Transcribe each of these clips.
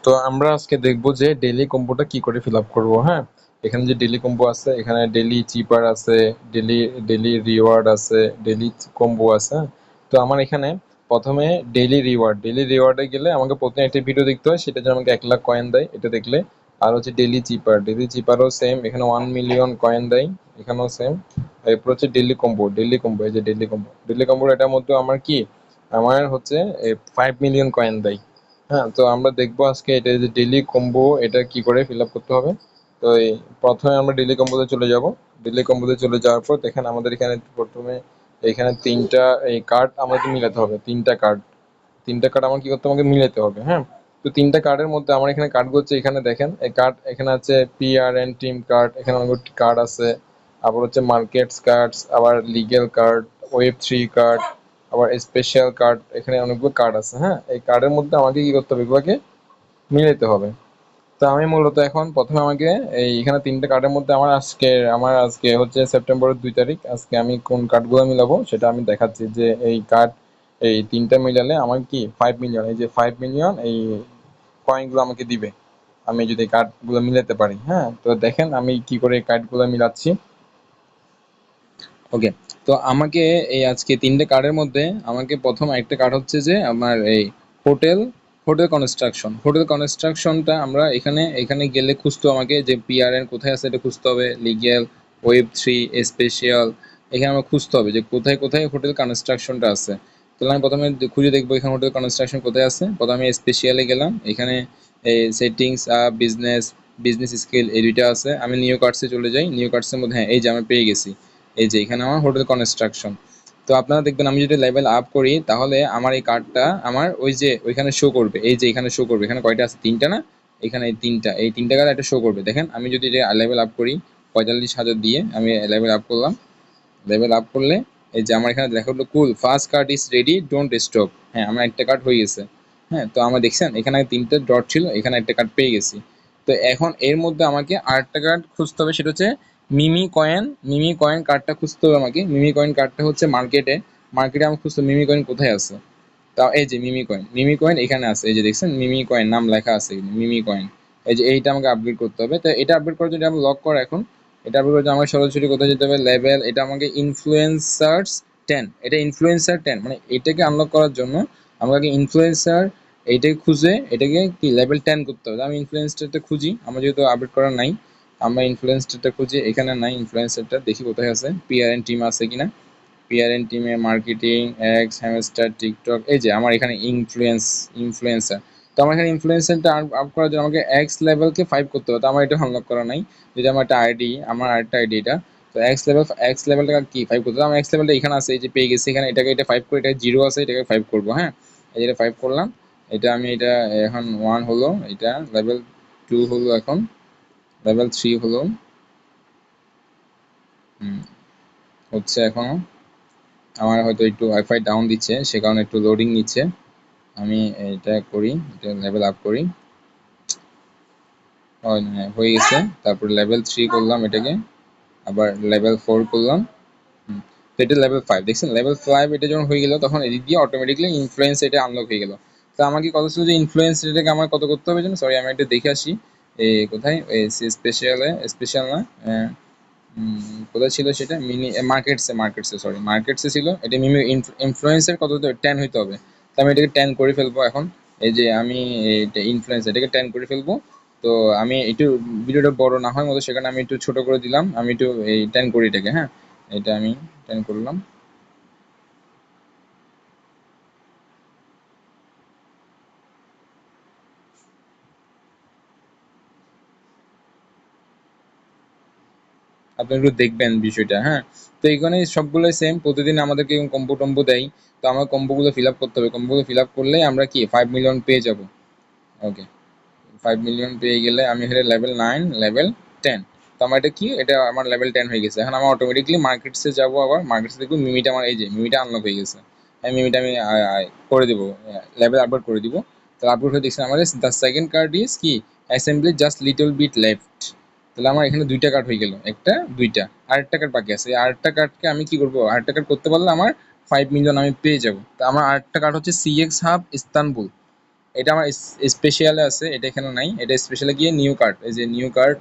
তো আমরা আজকে দেখবো যে ডেইলি কম্বোটা কি করে ফিল আপ করবো। হ্যাঁ, এখানে যে ডেইলি কম্বো আছে, এখানে ডেইলি চিপার আছে, ডেইলি ডেইলি রিওয়ার্ড আছে, ডেইলি কম্বো আছে। হ্যাঁ? তো আমার এখানে প্রথমে ডেইলি রিওয়ার্ডে গেলে আমাকে প্রথমে একটা ভিডিও দেখতে হয়, সেটা যে আমাকে 1 লাখ কয়েন দেয়, এটা দেখলে। আর হচ্ছে ডেইলি চিপারও সেম, এখানে 1 মিলিয়ন কয়েন দেয়, এখানেও সেম। এরপর হচ্ছে ডেইলি কম্বো, এই যে ডেইলি কম্বোর এটার মধ্যে আমার কি, আমার হচ্ছে 5 মিলিয়ন কয়েন দেয়। হ্যাঁ, তো আমরা দেখবো আজকে এটা যে ডেইলি কম্বো এটা কি করে ফিল আপ করতে হবে। তো এই প্রথমে আমরা ডেইলি কম্বোতে চলে যাব। ডেইলি কম্বোতে চলে যাওয়ার পর দেখেন আমাদের এখানে প্রথমে এখানে তিনটা এই কার্ড আমাকে মিলাতে হবে। তিনটা কার্ড আমার কি করতে হবে, আমাকে মিলাতে হবে। হ্যাঁ, তো তিনটা কার্ডের মধ্যে আমার এখানে কার্ডগুলো হচ্ছে, এখানে দেখেন এই কার্ড, এখানে আছে PRN টিম কার্ড, এখানে অনেকগুলো কার্ড আছে। আবার হচ্ছে মার্কেটস কার্ড, আবার লিগেল কার্ড, ওয়েব 3 কার্ড, আবার স্পেশাল কার্ড, এখানে অনেকগুলো কার্ড আছে। হ্যাঁ, এই কার্ডের মধ্যে আমাকে কি করতে হবে, এগুলোকে মিলাতে হবে। তো আমি মূলত এখন প্রথমে আমাকে এই এখানে তিনটে কার্ডের মধ্যে আমার আজকে হচ্ছে সেপ্টেম্বরের 2 তারিখ, আজকে আমি কোন কার্ডগুলো মিলাবো সেটা আমি দেখাচ্ছি। যে এই কার্ড এই তিনটা মিলালে আমার কি 5 মিলিয়ন, এই যে 5 মিলিয়ন এই কয়েনগুলো আমাকে দিবে আমি যদি কার্ডগুলো মিলাতে পারি। হ্যাঁ, তো দেখেন আমি কি করে এই কার্ডগুলো মিলাচ্ছি। ওকে, তো আমাকে এই আজকে তিনটে কার্ডের মধ্যে আমাকে প্রথম একটা কার্ড হচ্ছে যে আমার এই হোটেল হোটেল কনস্ট্রাকশনটা আমরা এখানে এখানে গেলে খুঁজতে হবে আমাকে, যে PRN কোথায় আছে এটা খুঁজতে হবে, লিগ্যাল, ওয়েব 3, স্পেশাল, এখানে আমরা খুঁজতে হবে যে কোথায় কোথায় হোটেল কনস্ট্রাকশনটা আছে। তাহলে আমি প্রথমে খুঁজে দেখবো এখানে হোটেল কনস্ট্রাকশন কোথায় আছে। প্রথমে স্পেশালে গেলাম, এখানে এই সেটিংস বিজনেস বিজনেস স্কিল এই দুইটা আছে। আমি নিউ কার্ডসে চলে যাই, নিউ কার্ডসের মধ্যে হ্যাঁ এই যে আমি পেয়ে গেছি, এই যে এখানে আমার হোটেল কনস্ট্রাকশন। তো আপনারা দেখবেন আমি যদি লেভেল আপ করি তাহলে আমার এই কার্ডটা আমার ওই যে ওইখানে শো করবে, এই যে এখানে শো করবে, এখানে কয়টা আছে, তিনটা না, এখানে এই তিনটা কার্ড একটা শো করবে। দেখেন আমি যদি এটা লেভেল আপ করি 45,000 দিয়ে আমি লেভেল আপ করলাম, লেভেল আপ করলে এই যে আমার এখানে দেখা হলো cool first card is ready don't stop. হ্যাঁ, আমার একটা কার্ড হয়ে গেছে। হ্যাঁ, তো আমরা দেখছেন এখানে তিনটে ডট ছিল, এখানে একটা কার্ড পেয়ে গেছি। তো এখন এর মধ্যে আমাকে আরেকটা কার্ড খুঁজতে হবে, সেটা হচ্ছে মিমি কয়েন কার্ডটা খুঁজতে হবে আমাকে। মিমি কয়েন কার্ডটা হচ্ছে মার্কেটে, মার্কেটে আমি খুঁজতে মিমি কয়েন কোথায় আছে। তাও এই যে মিমি কয়েন এখানে আছে, এই যে দেখছেন মিমি কয়েন নাম লেখা আছে মিমি কয়েন। এই যে এইটা আমাকে আপডেট করতে হবে। তো এটা আপডেট করার জন্য আমি লক করা এখন, এটা আপডেট করার জন্য আমাকে সরাসরি কোথায় যেতে হবে, লেভেল, এটা আমাকে ইনফ্লুয়েন্সার্স 10, এটা ইনফ্লুয়েন্সার 10, মানে এটাকে আনলক করার জন্য আমাকে ইনফ্লুয়েন্সার এইটাকে খুঁজে এটাকে কি লেভেল 10 করতে হবে। আমি ইনফ্লুয়েন্সারটা খুঁজি, আমার যেহেতু আপডেট করা নাই, আমরা ইনফ্লুয়েন্সারটা খুঁজি, এখানে নাই ইনফ্লুয়েন্সারটা, দেখি কোথায় আছে, PRN টিম আছে কিনা। PRN টিমে মার্কেটিং, এক্স, হ্যামস্টার, টিকটক, এই যে আমার এখানে ইনফ্লুয়েন্সার। তো আমার এখানে ইনফ্লুয়েন্সারটা আপ করার জন্য আমাকে এক্স লেভেলকে 5 করতে হবে। তো আমার এটা আনলক করা নাই, যদি আমার একটা আইডি, আমার আরেকটা আইডি এটা। তো এক্স লেভেলটা কি 5 করতে হবে, আমার এক্স লেভেলটা এখানে আছে, এই যে পেয়ে গেছি এখানে, এটাকে এটা 5 করে, এটা 0 আছে, এটাকে 5 করবো। হ্যাঁ, এই যেটা 5 করলাম, এটা আমি এটা এখন 1 হলো, এটা লেভেল 2 হলো, এখন লেভেল 3 হলো। হুম, হচ্ছে এখনো, আমার হয়তো একটু ওয়াইফাই ডাউন দিচ্ছে, সে কারণে একটু লোডিং নিচ্ছে। আমি এটা করি, এটা লেভেল আপ করি, হয়ে গেছে। তারপর লেভেল 3 করলাম এটাকে, আবার লেভেল 4 করলাম। তো এটা লেভেল 5, দেখছেন লেভেল 5 এটা যখন হয়ে গেল তখন এদিক দিয়ে অটোমেটিকলি ইনফ্লুয়েন্স এটা আনলক হয়ে গেল। তো আমাকে কত ছিল যে ইনফ্লুয়েন্স এটাকে আমার কত করতে হবে যেন, সরি আমি এটা দেখে আসি। এই কোথায় স্পেশাল না, কোথায় ছিল সেটা, মার্কেটসে সরি মার্কেটসে ছিল এটা। মিমি ইনফ্লুয়েন্সের কত 10 হইতে হবে। তো আমি এটাকে 10 করে ফেলবো এখন। এই যে আমি এটা ইনফ্লুয়েন্স এটাকে 10 করে ফেলবো। তো আমি একটু ভিডিওটা বড় না হয় মতো সেখানে আমি একটু ছোট করে দিলাম, আমি একটু এই 10 করি এটাকে। হ্যাঁ, এটা আমি 10 করলাম। আপনি একটু দেখবেন বিষয়টা। হ্যাঁ, তো এখানে সবগুলোই সেম, প্রতিদিন আমাদেরকে কম্বো টম্বো দেয়। তো আমার কম্বোগুলো ফিল আপ করতে হবে, কম্বোগুলো ফিল আপ করলেই আমরা কি 5 মিলিয়ন পেয়ে যাব। ওকে, 5 মিলিয়ন পেয়ে গেলে আমি এখানে লেভেল 9 লেভেল 10। তো আমার এটা কি, এটা আমার লেভেল 10 হয়ে গেছে। এখন আমার অটোমেটিকলি মার্কেটসে যাবো, আবার মার্কেটসে দেখবো মিমিটা আমার, এই যে মিমিটা আনলক হয়ে গেছে। আমি মিমিটা আমি করে দিব, লেভেল আপডেট করে দিব। তো আপডেট হয়ে দেখছেন আমাদের দ্য সেকেন্ড কার্ড ইজ কি assembly just little bit left. তাহলে আমার এখানে দুইটা কার্ড হয়ে গেল, একটা দুইটা, আরেকটা কার্ড বাকি আছে। এই আরেকটা কার্ডকে আমি কি করবো, আরেকটা কার্ড করতে পারলে আমার 5 মিলিয়ন আমি পেয়ে যাবো। তো আমার আরেকটা কার্ড হচ্ছে CX হাব ইস্তানবুল, এটা আমার স্পেশালে আছে, এটা এখানে নাই, এটা স্পেশালে গিয়ে নিউ কার্ড, এই যে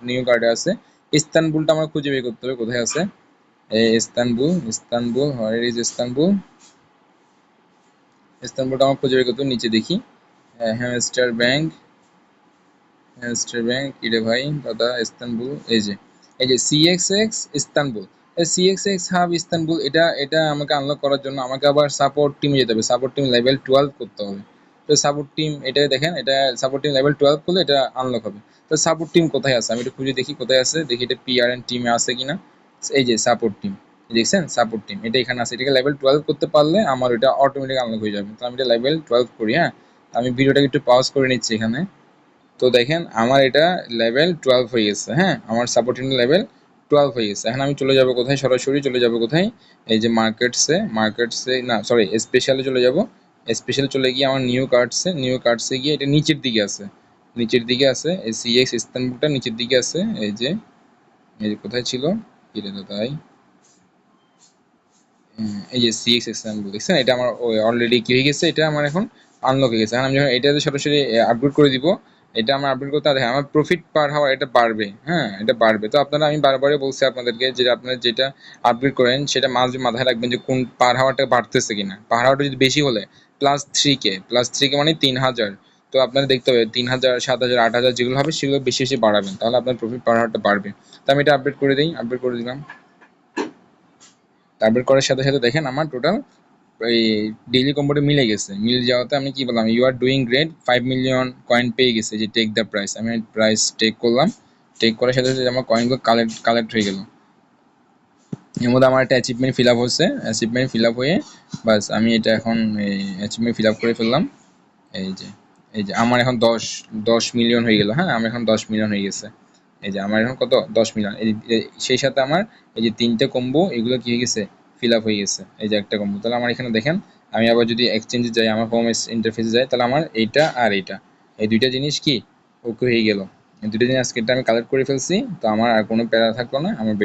নিউ কার্ডে আছে। ইস্তানবুলটা আমার খুঁজে বের করতে হবে কোথায় আছে। এই ইস্তানবুল হোয়ার ইজ ইস্তানবুলটা আমার খুঁজে বের করতে হবে, নিচে দেখি। হ্যামস্টার ব্যাংক, কি রে ভাই দাদা, ইস্তানবুল, এই যে সিএক্সএক্স ইস্তানবুল, সিএক্সএক্স হাব ইস্তানবুল, এটা এটা আমাকে আনলক করার জন্য আমাকে আবার সাপোর্ট টিমে যেতে হবে, সাপোর্ট টিম লেভেল 12 করতে হবে। তো সাপোর্ট টিম, এটা দেখেন, এটা সাপোর্ট টিম লেভেল 12 করলে এটা আনলক হবে। তো সাপোর্ট টিম কোথায় আছে আমি একটু খুঁজে দেখি কোথায় আছে, দেখি এটা পিআরএন টিমে আছে কিনা। এই যে সাপোর্ট টিম, দেখছেন সাপোর্ট টিম, এটা এখানে আছে, এটাকে লেভেল 12 করতে পারলে আমার এটা অটোমেটিক আনলক হয়ে যাবে। তো আমি এটা লেভেল 12 করি। হ্যাঁ, আমি ভিডিওটাকে একটু পজ করে নিচ্ছি এখানে। তো দেখেন আমার এটা লেভেল 12 হয়ে গেছে। হ্যাঁ, আমার সাপোর্টিং লেভেল 12 হয়ে গেছে। এখন আমি চলে যাব কোথায়, সরাসরি চলে যাব কোথায়, এই যে মার্কেটসে না সরি স্পেশালে চলে যাব। স্পেশালে চলে গিয়ে আমার নিউ কার্ডসে গিয়ে এটা নিচের দিকে আছে, এই সিএক্স ইস্তানবুলটা নিচের দিকে আছে। এই যে কোথায় ছিল, কি রে দাদাই, এই যে সিএক্স এক্সাম্পল দেখছেন, এটা আমার অলরেডি কি হয়ে গেছে, এটা আমার এখন আনলক হয়ে গেছে। এখন আমি যখন এটাতে সরাসরি আপডেট করে দিব, এটা আমার আপডেট করতে হবে, আমার প্রফিট পার হাওয়ার এটা বাড়বে। হ্যাঁ, এটা বাড়বে। তো আপনারা, আমি বারবারই বলছি আপনাদেরকে যে আপনারা যেটা আপডেট করেন সেটা মাথায় রাখবেন যে কোন পার হাওয়ারটা বাড়তেছে কিনা। পার হাওয়ারটা যদি বেশি হলে +3K মানে 3000, তো আপনারা দেখতে হবে 3000, 7000, 8000 যেগুলো হবে সেগুলো বেশি বেশি বাড়াবেন, তাহলে আপনার প্রফিট পার হাওয়ারটা বাড়বে। তো আমি এটা আপডেট করে দিই, আপডেট করে দিলাম। আপডেট করার সাথে সাথে দেখেন আমার টোটাল এই ডেইলি কম্বোটা মিলে গেছে। মিলে যাওয়াতে আমি কি বললাম, you are doing great, 5 million coin পেয়ে গেছে, যে টেক দ্য প্রাইস, আমি প্রাইস টেক করলাম। টেক করার সাথে সাথে আমার কয়েনগুলো কালেক্ট হয়ে গেল। এর মধ্যে আমার একটা অ্যাচিভমেন্ট ফিল আপ হচ্ছে, অ্যাচিভমেন্ট ফিল আপ হয়ে বাস আমি এটা এখন এই অ্যাচিভমেন্ট ফিল আপ করে ফেললাম। এই যে আমার এখন 10 মিলিয়ন হয়ে গেল। হ্যাঁ, আমার এখন 10 মিলিয়ন হয়ে গেছে। এই যে আমার এখন কত, 10 মিলিয়ন। সেই সাথে আমার এই যে 3টে কম্বো, এগুলো কি হয়ে গেছে, ফিল আপ হয়ে গেছে। এই যে একটা কম্বো, তাহলে আমার এখানে দেখেন, আমি আবার যদি এক্সচেঞ্জে যাই, আমার হোম ইন্টারফেসে যাই, তাহলে আমার এইটা আর এইটা, এই দুইটা জিনিস কি ওকে হয়ে গেল। এই দুটো জিনিস আজকে আমি কালেক্ট করে ফেলছি। তো আমার আর কোনো প্যারা থাকলো না, আমার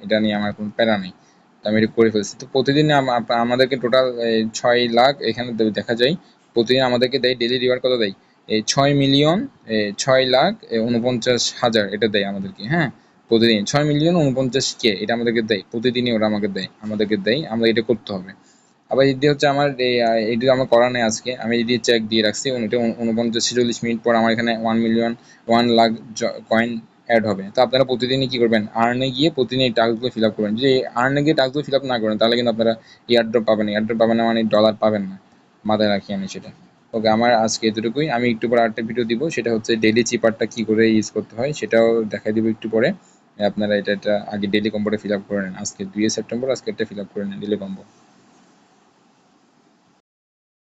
এটা নিয়ে আমার কোনো প্যারা নেই। তো আমি এটা করে ফেলছি। তো প্রতিদিন আমাদেরকে টোটাল 6 লাখ এখানে দেখা যায়। প্রতিদিন আমাদেরকে দেয় ডেইলি রিওয়ার্ড কত দেয়, এই 6,49,49,000 এটা দেয় আমাদেরকে। হ্যাঁ, প্রতিদিন 6,49,000 এটা আমাদেরকে দেয়, প্রতিদিনই ওরা আমাদেরকে দেয়, আমরা এটা করতে হবে। আবার এদিকে হচ্ছে আমার এটা আমার করা নেই আজকে, আমি যদি চেক দিয়ে রাখছি 49-46 মিনিট পর আমার এখানে 1 লাখ কয়েন অ্যাড হবে। তো আপনারা প্রতিদিনই কি করবেন, আর্নে গিয়ে প্রতিদিন এই টাস্কগুলো ফিল আপ করবেন। যদি আর্নে গিয়ে টাস্কগুলো ফিল আপ না করেন, তাহলে কিন্তু আপনারা এয়ারড্রপ পাবেন না, মানে ডলার পাবেন না। মাথায় রাখি আমি সেটা। ওকে, আমার আজকে এতটুকুই। আমি একটু পরে আরেকটা ভিডিও দিব, সেটা হচ্ছে ডেইলি চিপারটা কি করে ইউজ করতে হয় সেটাও দেখাই দিব একটু পরে। আপনারা এটা আগে ডেইলি কম্বোটা ফিল আপ করে নেন, আজকে 2 সেপ্টেম্বর, আজকে এটা ফিল আপ করে নেন ডেইলি কম্বো।